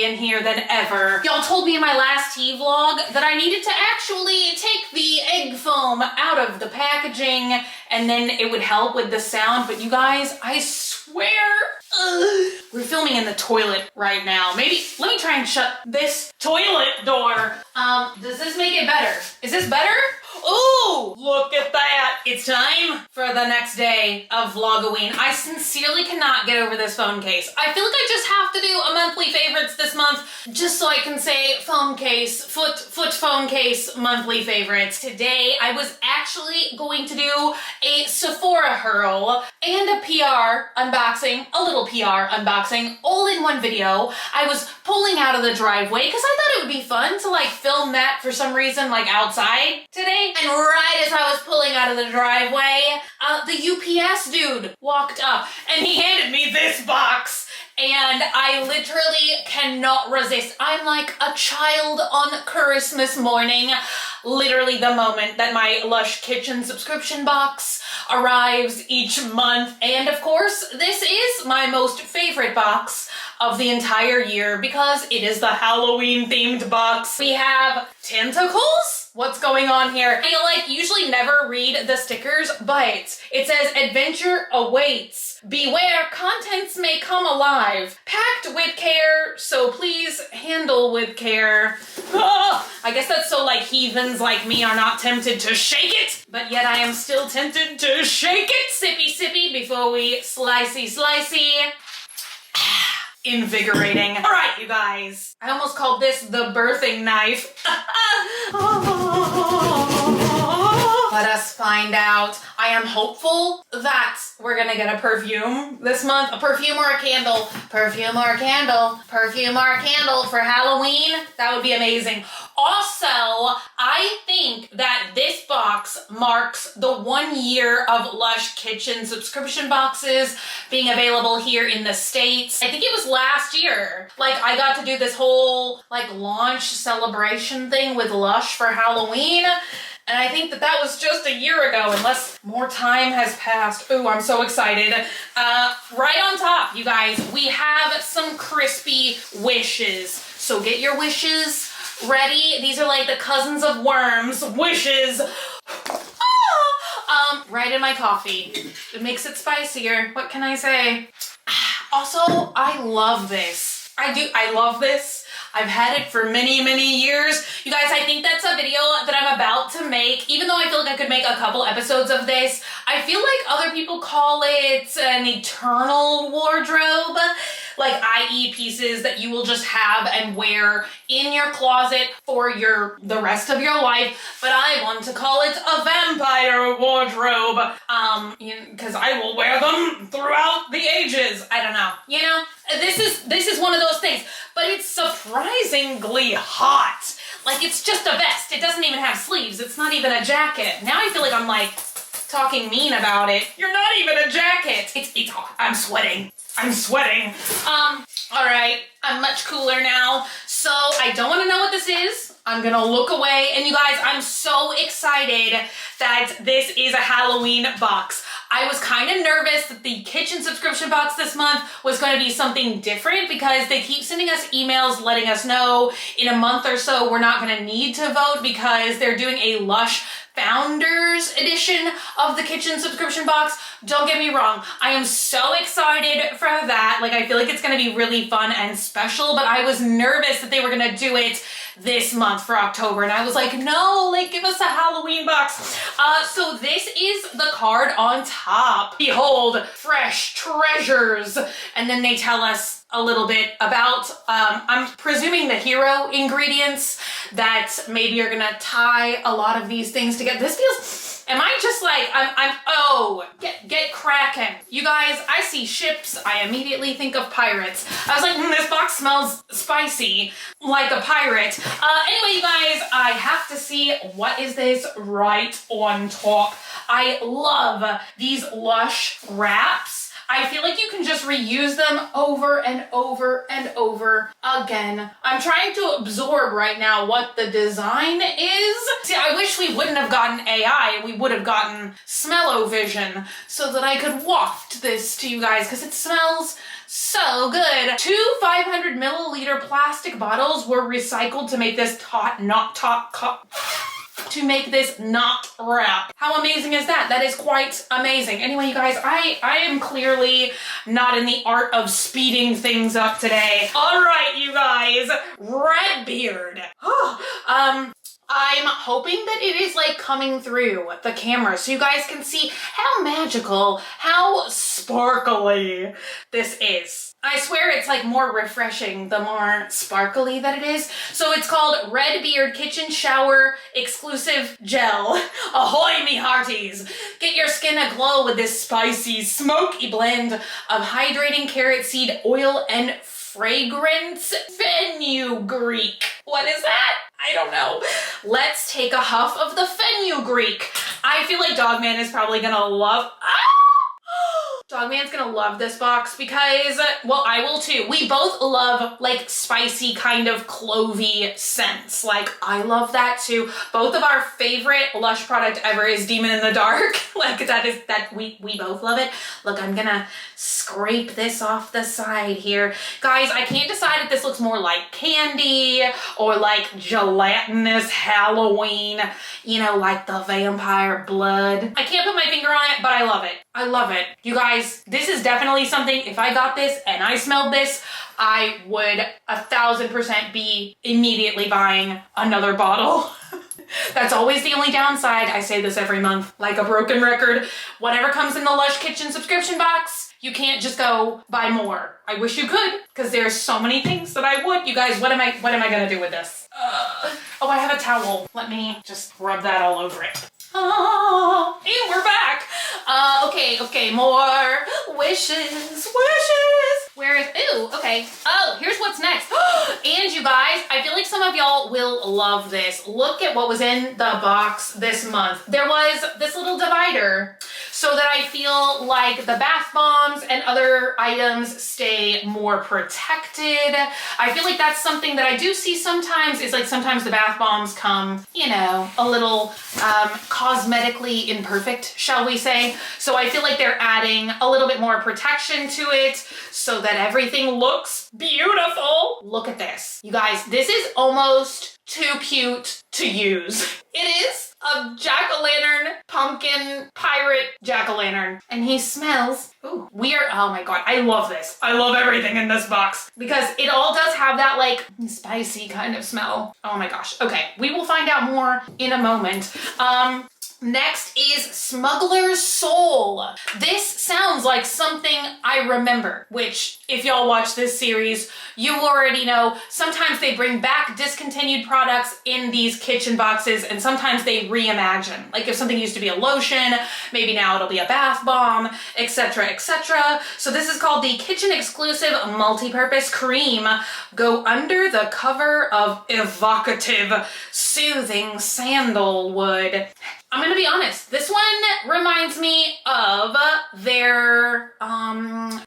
in here than ever. Y'all told me in my last tea vlog that I needed to actually take the egg foam out of the packaging and then it would help with the sound, but you guys, I swear, we're filming in the toilet right now. Maybe, let me try and shut this toilet door. Does this make it better? Is this better? Ooh, look at that. It's time for the next day of Vlogoween. I sincerely cannot get over this phone case. I feel like I just have to do a monthly favorites this month just so I can say phone case, foot phone case, monthly favorites. Today, I was actually going to do a Sephora haul and a PR unboxing, a little PR unboxing, all in one video. I was pulling out of the driveway because I thought it would be fun to like film that for some reason, like outside today. And right as I was pulling out of the driveway, the UPS dude walked up and he handed me this box. And I literally cannot resist. I'm like a child on Christmas morning. Literally the moment that my Lush kitchen subscription box arrives each month. And of course, this is my most favorite box of the entire year because it is the Halloween themed box. We have tentacles. What's going on here? I usually never read the stickers, but it says adventure awaits. Beware, contents may come alive. Packed with care, so please handle with care. Oh, I guess that's so like heathens like me are not tempted to shake it, but yet I am still tempted to shake it. Sippy sippy before we slicey. Invigorating. All right, you guys. I almost called this the birthing knife. Let us find out. I am hopeful that we're gonna get a perfume this month. A perfume or a candle. Perfume or a candle. Perfume or a candle for Halloween. That would be amazing. Also, I think that this box marks the 1 year of Lush kitchen subscription boxes being available here in the States. I think it was last year. Like, I got to do this whole like launch celebration thing with Lush for Halloween. And I think that that was just a year ago, unless more time has passed. Ooh, I'm so excited. Right on top, you guys, we have some crispy wishes. So get your wishes ready. These are like the cousins of worms. Wishes. Right in my coffee. It makes it spicier. What can I say? Also, I love this. I love this. I've had it for many, many years. You guys, I think that's a video that I'm about to make. Even though I feel like I could make a couple episodes of this, I feel like other people call it an eternal wardrobe. Like, i.e. pieces that you will just have and wear in your closet for the rest of your life. But I want to call it a vampire wardrobe. Because I will wear them throughout the ages. I don't know. You know, this is one of those things. But it's surprisingly hot. Like, it's just a vest. It doesn't even have sleeves. It's not even a jacket. Now I feel like I'm like talking mean about it. You're not even a jacket. It's hot. I'm sweating. All right, I'm much cooler now. So I don't want to know what this is. I'm gonna look away. And you guys, I'm so excited that this is a Halloween box. I was kind of nervous that the kitchen subscription box this month was going to be something different because they keep sending us emails letting us know in a month or so we're not going to need to vote because they're doing a Lush Founders edition of the kitchen subscription box. Don't get me wrong, I am so excited for that. Like, I feel like it's going to be really fun and special, but I was nervous that they were going to do it this month for October, and I was like, no, like, give us a Halloween box. So this is the card on top. Behold, fresh treasures. And then they tell us a little bit about, I'm presuming the hero ingredients that maybe are gonna tie a lot of these things together. This feels, am I just like, get cracking. You guys, I see ships, I immediately think of pirates. I was like, this box smells spicy, like a pirate. Anyway, you guys, I have to see what is this right on top. I love these Lush wraps. I feel like you can just reuse them over and over and over again. I'm trying to absorb right now what the design is. See, I wish we wouldn't have gotten AI. We would have gotten smell-o-vision so that I could waft this to you guys because it smells so good. 2 500 milliliter plastic bottles were recycled to make this knot wrap. How amazing is that? That is quite amazing. Anyway, you guys, I am clearly not in the art of speeding things up today. All right, you guys, Redbeard. I'm hoping that it is like coming through the camera so you guys can see how magical, how sparkly this is. I swear it's like more refreshing the more sparkly that it is. So it's called Redbeard Kitchen Shower Exclusive Gel. Ahoy me hearties! Get your skin aglow with this spicy, smoky blend of hydrating carrot seed oil and fragrance fenugreek. What is that? I don't know. Let's take a huff of the fenugreek. I feel like Dogman is probably gonna love... Dogman's gonna love this box because, well, I will too. We both love like spicy kind of clovey scents. Like, I love that too. Both of our favorite Lush product ever is Demon in the Dark. Like, we both love it. Look, I'm gonna scrape this off the side here. Guys, I can't decide if this looks more like candy or like gelatinous Halloween, you know, like the vampire blood. I can't put my finger on it, but I love it. I love it. You guys, this is definitely something, if I got this and I smelled this, I would 1000% be immediately buying another bottle. That's always the only downside. I say this every month, like a broken record. Whatever comes in the Lush Kitchen subscription box, you can't just go buy more. I wish you could, because there's so many things that I would. You guys, what am I gonna do with this? Oh, I have a towel. Let me just rub that all over it. Oh, and we're back. Okay, more wishes. Where is, ooh, okay. Oh, here's what's next. And you guys, I feel like some of y'all will love this. Look at what was in the box this month. There was this little divider so that I feel like the bath bombs and other items stay more protected. I feel like that's something that I do see sometimes, is like sometimes the bath bombs come, you know, a little cosmetically imperfect, shall we say. So I feel like they're adding a little bit more protection to it so that everything looks beautiful. Look at this. You guys, this is almost too cute to use. It is a jack-o'-lantern, pumpkin, pirate jack-o'-lantern. And he smells, ooh, weird. Oh my God, I love this. I love everything in this box because it all does have that like spicy kind of smell. Oh my gosh. Okay, we will find out more in a moment. Next is Smuggler's Soul. This sounds like something I remember, which if y'all watch this series, you already know sometimes they bring back discontinued products in these kitchen boxes and sometimes they reimagine. Like if something used to be a lotion, maybe now it'll be a bath bomb, etc., etc. So this is called the Kitchen Exclusive Multi-Purpose Cream. Go under the cover of evocative, soothing sandalwood. I'm gonna be honest, this one reminds me of their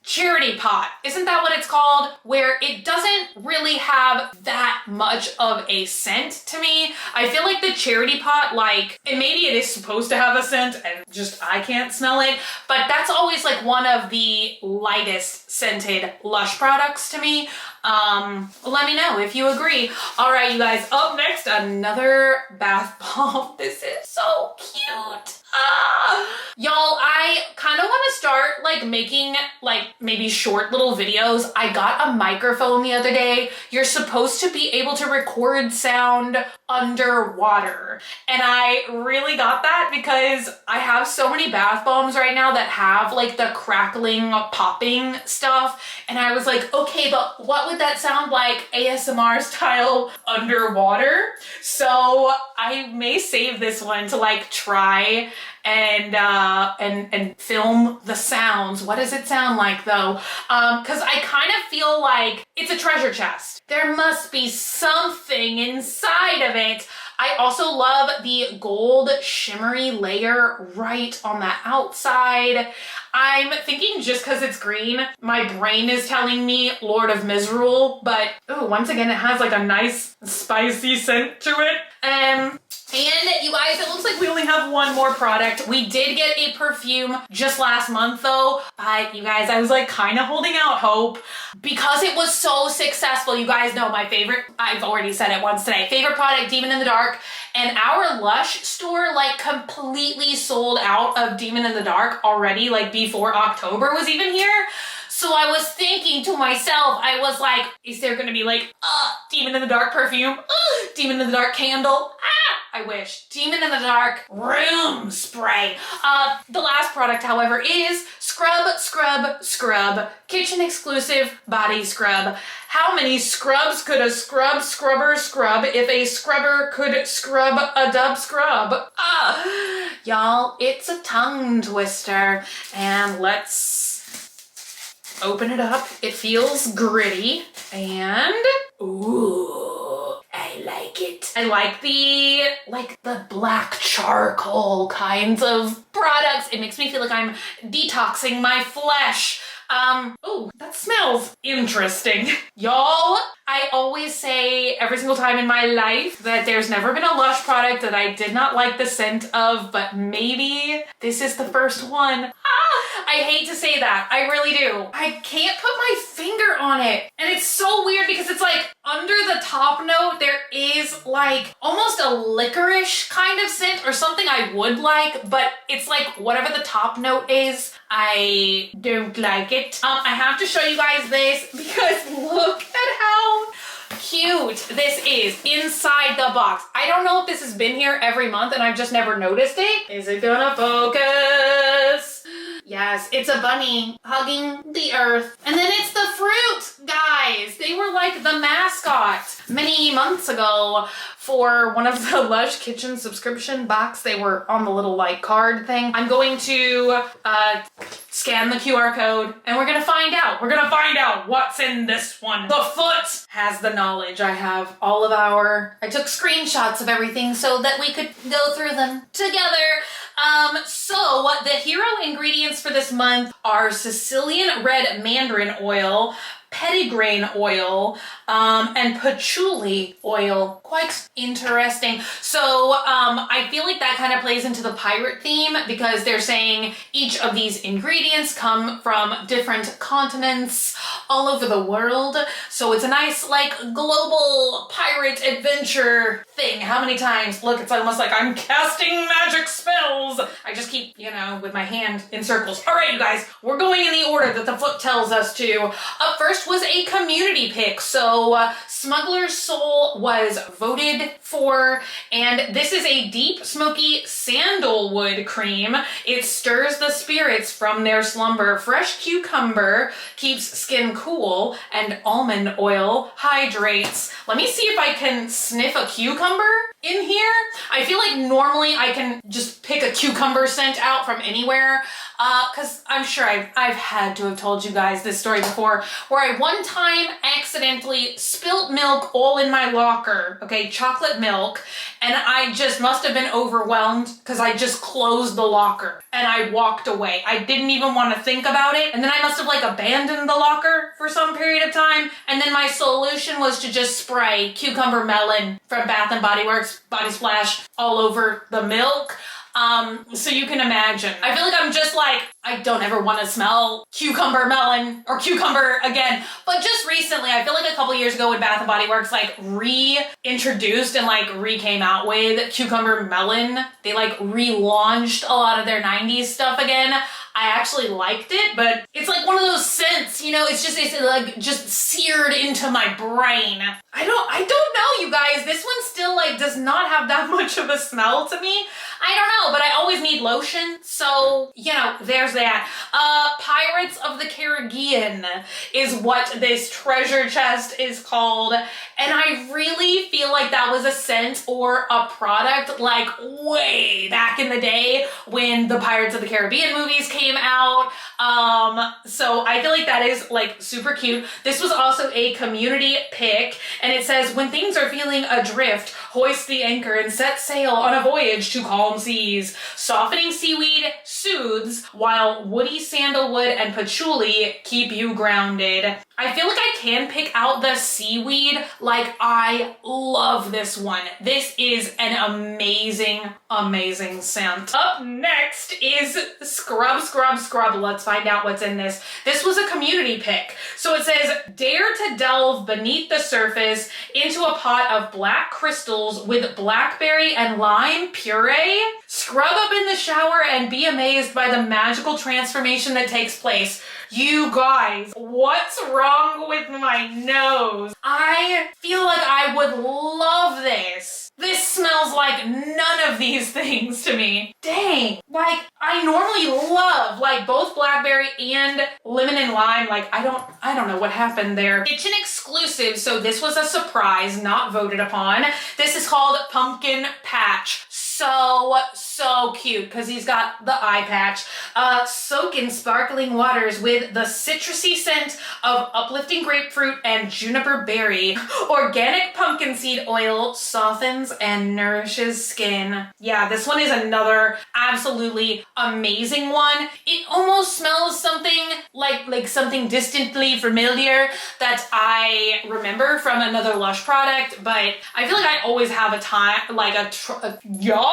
charity pot. Isn't that what it's called? Where it doesn't really have that much of a scent to me. I feel like the charity pot, like, and maybe it is supposed to have a scent and just I can't smell it, but that's always like one of the lightest scented Lush products to me. Let me know if you agree. All right, you guys, up next, another bath bomb. This is so cute. Y'all, I kind of want to start like making like maybe short little videos. I got a microphone the other day. You're supposed to be able to record sound underwater. And I really got that because I have so many bath bombs right now that have like the crackling, popping stuff. And I was like, okay, but what would that sound like ASMR style underwater? So I may save this one to like try and film the sounds. What does it sound like though? Cause I kind of feel like it's a treasure chest. There must be something inside of it. I also love the gold shimmery layer right on the outside. I'm thinking just because it's green, my brain is telling me Lord of Misrule, but oh, once again, it has like a nice spicy scent to it. And you guys, it looks like we only have one more product. We did get a perfume just last month though, but you guys, I was like kind of holding out hope because it was so successful. You guys know my favorite, I've already said it once today, favorite product, Demon in the Dark. And our Lush store like completely sold out of Demon in the Dark already, like before October was even here. So I was thinking to myself, I was like, is there gonna be like, Demon in the Dark perfume, Demon in the Dark candle, I wish. Demon in the Dark room spray. The last product, however, is Scrub kitchen exclusive body scrub. How many scrubs could a scrubber scrub if a scrubber could scrub a dub scrub? Y'all, it's a tongue twister. And let's open it up. It feels gritty and ooh, I like it. I like the black charcoal kinds of products. It makes me feel like I'm detoxing my flesh. Oh, that smells interesting. Y'all, I always say every single time in my life that there's never been a Lush product that I did not like the scent of, but maybe this is the first one. I hate to say that. I really do. I can't put my finger on it. And it's so weird because it's like under the top note, there is like almost a licorice kind of scent or something I would like, but it's like whatever the top note is, I don't like it. I have to show you guys this because look at how cute this is inside the box. I don't know if this has been here every month and I've just never noticed it. Is it gonna focus? Yes, it's a bunny hugging the earth. And then it's the fruit, guys. They were like the mascot many months ago for one of the Lush kitchen subscription box. They were on the little like card thing. I'm going to scan the QR code and we're gonna find out. We're gonna find out what's in this one. The foot has the knowledge. I have all of I took screenshots of everything so that we could go through them together. So the hero ingredients for this month are Sicilian red mandarin oil, petitgrain oil, and patchouli oil. Quite interesting. So I feel like that kind of plays into the pirate theme because they're saying each of these ingredients come from different continents all over the world. So it's a nice like global pirate adventure thing. How many times? Look, it's almost like I'm casting magic spells. I just keep, you know, with my hand in circles. All right, you guys, we're going in the order that the foot tells us to. Up first was a community pick. So Smuggler's Soul was voted for, and this is a deep smoky sandalwood cream. It stirs the spirits from their slumber. Fresh cucumber keeps skin cool, and almond oil hydrates. Let me see if I can sniff a cucumber in here. I feel like normally I can just pick a cucumber scent out from anywhere, because I'm sure I've had to have told you guys this story before, where I one time accidentally spilt milk all in my locker, okay, chocolate milk, and I just must have been overwhelmed because I just closed the locker and I walked away. I didn't even want to think about it, and then I must have like abandoned the locker for some period of time, and then my solution was to just spray cucumber melon from Bath and Body Works Body Splash all over the milk. So you can imagine. I feel like I'm just like, I don't ever want to smell cucumber melon or cucumber again. But just recently, I feel like a couple years ago when Bath & Body Works like reintroduced and like came out with cucumber melon, they like relaunched a lot of their 90s stuff again. I actually liked it, but it's like one of those scents, you know, it's like just seared into my brain. I don't know, you guys. This one still like does not have that much of a smell to me. I don't know, but I always need lotion, so, you know, there's that. Pirates of the Caribbean is what this treasure chest is called, and I really feel like that was a scent or a product like way back in the day when the Pirates of the Caribbean movies came out. So I feel like that is like super cute. This was also a community pick, and it says, when things are feeling adrift, hoist the anchor and set sail on a voyage to calm seas. Softening seaweed soothes, while woody sandalwood and patchouli keep you grounded. I feel like I can pick out the seaweed. Like, I love this one. This is an amazing, amazing scent. Up next is Scrub, Scrub, Scrub. Let's find out what's in this. This was a community pick. So it says, dare to delve beneath the surface into a pot of black crystals with blackberry and lime puree. Scrub up in the shower and be amazed by the magical transformation that takes place. You guys, what's wrong with my nose? I feel like I would love this. This smells like none of these things to me. Dang. Like, I normally love like both blackberry and lemon and lime. Like, I don't know what happened there. Kitchen exclusive, so this was a surprise, not voted upon. This is called Pumpkin Patch. So cute because he's got the eye patch. Soak in sparkling waters with the citrusy scent of uplifting grapefruit and juniper berry. Organic pumpkin seed oil softens and nourishes skin. Yeah, this one is another absolutely amazing one. It almost smells something like something distantly familiar that I remember from another Lush product, but I feel like I always have a time, like y'all?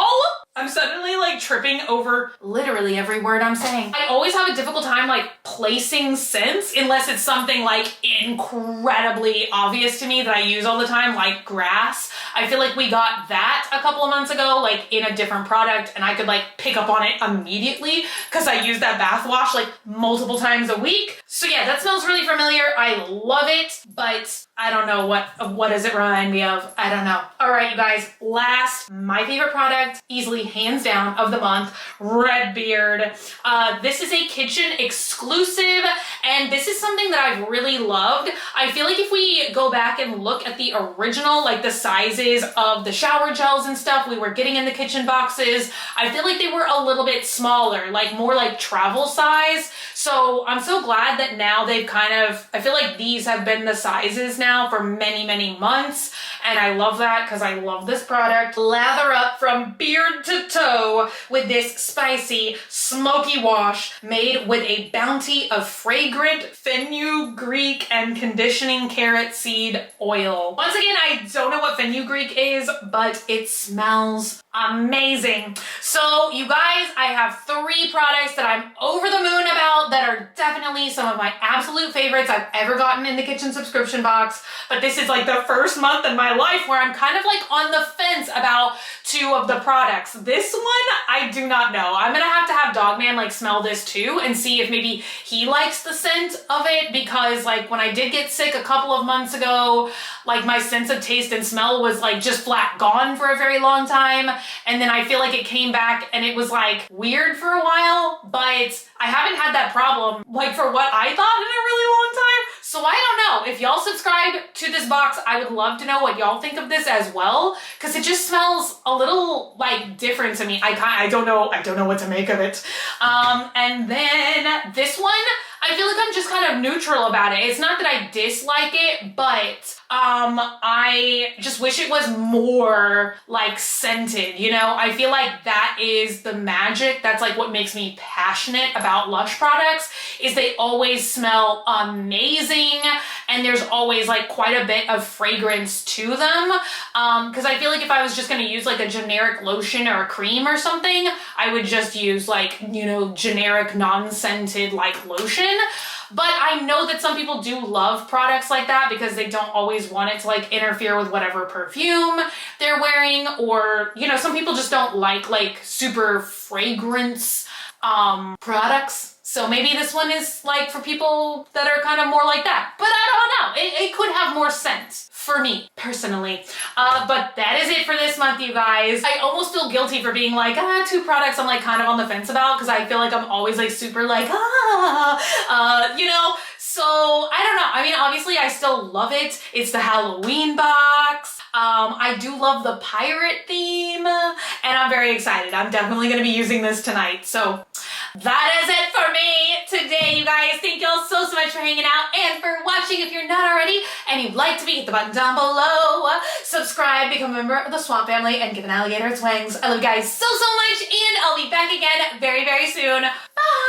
I'm suddenly like tripping over literally every word I'm saying. I always have a difficult time like placing scents unless it's something like incredibly obvious to me that I use all the time, like grass. I feel like we got that a couple of months ago, like in a different product, and I could like pick up on it immediately because I use that bath wash like multiple times a week. So yeah, that smells really familiar. I love it, but I don't know what does it remind me of? I don't know. All right, you guys, last, my favorite product, easily hands down of the month, Redbeard. This is a kitchen exclusive, and this is something that I've really loved. I feel like if we go back and look at the original, like the sizes of the shower gels and stuff we were getting in the kitchen boxes, I feel like they were a little bit smaller, like more like travel size. So I'm so glad that now they've kind of, I feel like these have been the sizes now for many, many months. And I love that because I love this product. Lather up from beard to toe with this spicy, smoky wash made with a bounty of fragrant fenugreek and conditioning carrot seed oil. Once again, I don't know what fenugreek is, but it smells amazing. So you guys, I have 3 products that I'm over the moon about that are definitely some of my absolute favorites I've ever gotten in the kitchen subscription box. But this is like the first month in my life where I'm kind of like on the fence about 2 of the products. This one, I do not know. I'm gonna have to have Dogman like smell this too and see if maybe he likes the scent of it, because like when I did get sick a couple of months ago, like my sense of taste and smell was like just flat gone for a very long time. And then I feel like it came back and it was like weird for a while, but I haven't had that problem like for what I thought in a really long time. So I don't know. If y'all subscribe to this box, I would love to know what y'all think of this as well, because it just smells a little like different to me. I don't know what to make of it. And then this one, I feel like I'm just kind of neutral about it. It's not that I dislike it, but I just wish it was more like scented, you know? I feel like that is the magic. That's like what makes me passionate about Lush products, is they always smell amazing, and there's always like quite a bit of fragrance to them. Because I feel like if I was just gonna use like a generic lotion or a cream or something, I would just use like, you know, generic non-scented like lotion. But I know that some people do love products like that because they don't always want it to like interfere with whatever perfume they're wearing, or, you know, some people just don't like super fragrance products. So maybe this one is like for people that are kind of more like that. But I don't know. it could have more sense for me personally. But that is it for this month, you guys. I almost feel guilty for being like, 2 products I'm like kind of on the fence about, because I feel like I'm always like super like, you know? So I don't know. I mean, obviously I still love it. It's the Halloween box. I do love the pirate theme, and I'm very excited. I'm definitely gonna be using this tonight. So that is it for me today, you guys. Thank y'all so much for hanging out and for watching. If you're not already and you'd like to be, hit the button down below. Subscribe, become a member of the Swamp family, and give an alligator its wings. I love you guys so much, and I'll be back again very, very soon. Bye!